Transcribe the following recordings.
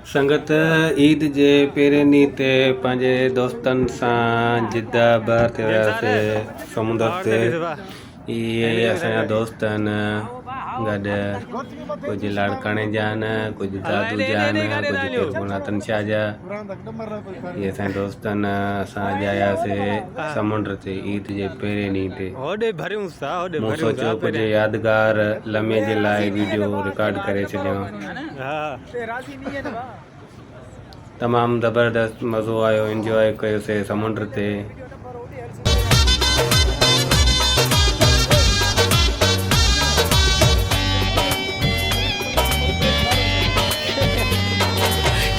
संगत ईद जे पहिरें ॾींहं ते पंहिंजे दोस्तनि सां जिद्दा ॿाहिरि ते वियासीं समुंड ते। इहे असांजा दोस्त आहिनि गॾु, कुझु लाड़काणे जा आहिनि, कुझु दादू जा आहिनि, कुझु किरगुणा तनशा जा। इहे असांजा दोस्त आहिनि। असां अॼु आयासीं समुंड ते ईद जे पहिरें ॾींहं ते। मूं सोचियो कुझु यादगार लम्हे जे लाइ वीडियो रिकॉर्ड करे छॾियां। तमामु ज़बरदस्त मज़ो आयो, इंजॉय कयोसीं समुंड ते।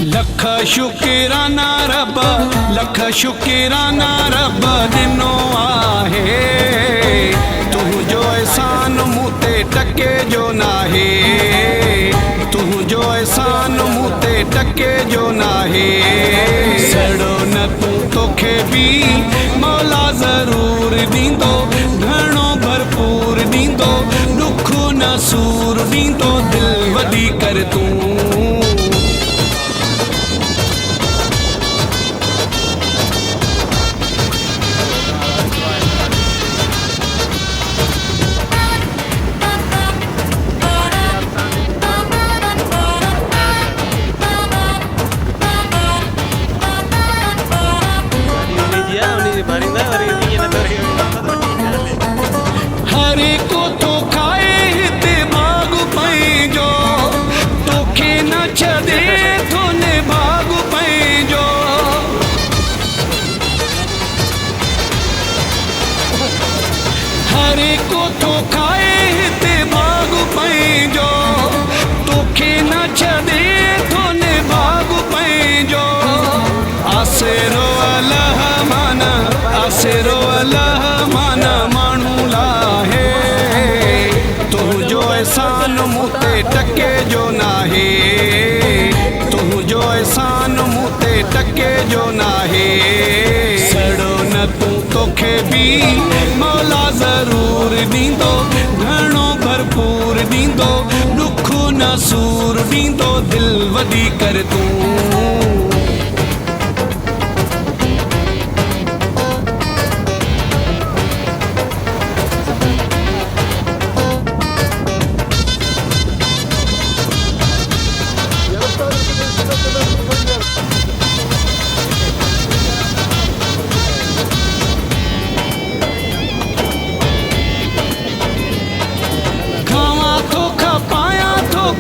लख शुक्राना रब, लख शुक्राना रब ॾिनो आहे, तुंहिंजो एहसान मूं ते टके जो नाहे, तुंहिंजो एहसान मूं ते टके जो नाहे। सड़ो न तूं तोखे बि मौला ज़रूर ॾींदो, घणो भरपूर ॾींदो, ॾुख न सूर ॾींदो, दिलि वॾी कर तूं। हरे को तो खाए हिते बाग पंहिंजो, तोखे न छॾे थोने बाग पंहिंजो। हरे को तो खाए हिते बाग पंहिंजो, तोखे न छॾे थोने बाग पंहिंजो। आसेरो अल्लाह माना, आसेरो अल्लाह माना माण्हू लाहे, तुंहिंजो एहसान मूं ते टके जो नाहे, तुंहिंजो एहसान मूं ते टके जो नाहे। सड़ो न तूं तोखे बि मौला ज़रूर ॾींदो, घणो भरपूर ॾींदो, ॾुख न सूर ॾींदो, दिलि वॾी कर तूं।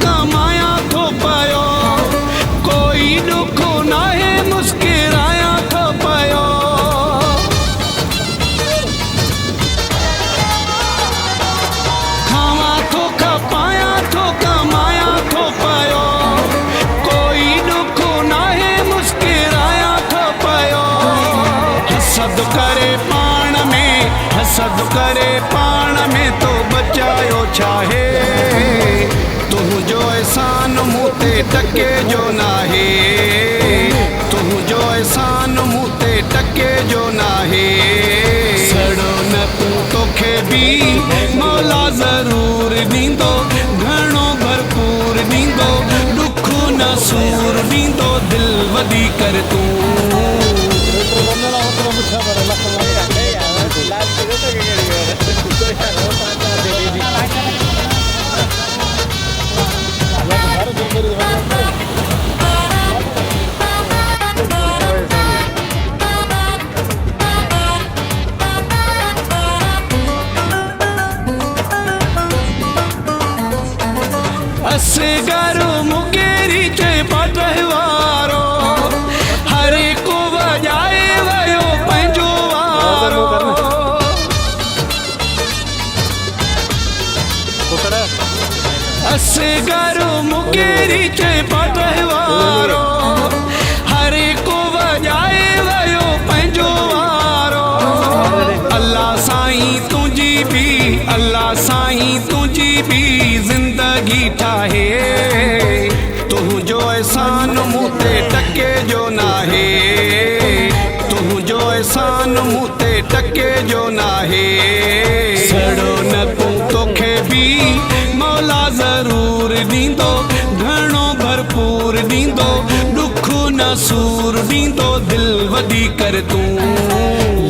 कमाया थो पयो, कोई ॾुख नाहे, मुस्किराया थो पयो। खावा थो खपाया थो कमाया थो पयो, कोई ॾुख नाहे, मुस्किराया थो पयो। हसद करे पाण में, हसद करे पाण में तो बचायो छाहे, तुंहिंजो एहसान मूं ते टके जो नाहे, तुंहिंजो एहसान मूं ते टके जो नाहे। सड़ो न तूं तोखे बि मौला ज़रूर ॾींदो, घणो भरपूर ॾींदो, ॾुख न सूर ॾींदो, दिलि वॾी कर तूं। असगरो मुकेरी चए पटवारो, हरे को वॼाए वियो पंहिंजो वारो। असगरो मुकेरी चए पटवारो, हरे को वॼाए वियो पंहिंजो वारो। अल्लाह साईं तुंहिंजी बि, अल्लाह साईं तुंहिंजी बि ज़िंदगी ठाहे, तुंहिंजो एहसान मूं ते टके जो नाहे, तुंहिंजो एहसान मूं ते टके जो नाहे। सड़ो न तूं तोखे बि मौला ज़रूर ॾींदो, घणो भरपूर ॾींदो, कसूर ॾींदो दिल वधी कर तूं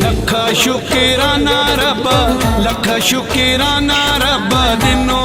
लख शुक्राना रब लख शुक्राना रब ॾिनो